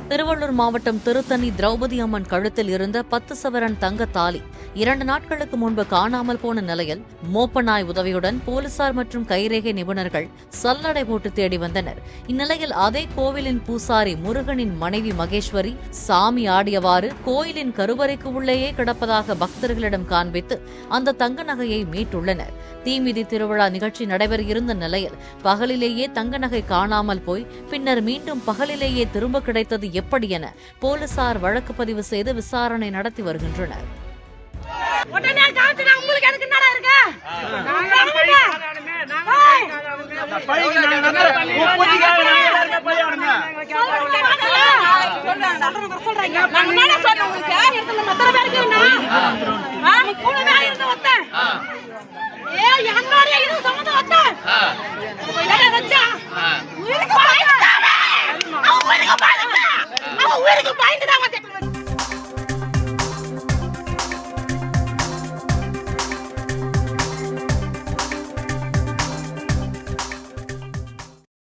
திருவள்ளூர் மாவட்டம் திருத்தணி திரௌபதி அம்மன் கழுத்தில் இருந்த 10 சவரன் தங்க தாலி 2 நாட்களுக்கு முன்பு காணாமல் போன நிலையில் மோப்பநாய் உதவியுடன் போலீசார் மற்றும் கைரேகை நிபுணர்கள் சல்லடை போட்டு தேடி வந்தனர். இந்நிலையில் அதே கோவிலின் பூசாரி முருகனின் மனைவி மகேஸ்வரி சாமி ஆடியவாறு கோயிலின் கருவறைக்கு உள்ளேயே கிடப்பதாக பக்தர்களிடம் காண்பித்து அந்த தங்க நகையை மீட்டுள்ளனர். தீமிதி திருவிழா நிகழ்ச்சி நடைபெற இருந்த நிலையில் பகலிலேயே தங்க நகை காணாமல் போய் பின்னர் மீண்டும் பகலிலேயே திரும்ப கிடைத்தது எப்படி என போலீசார் வழக்கு பதிவு செய்து விசாரணை நடத்தி வருகின்றனர். உயிருக்கு பயந்து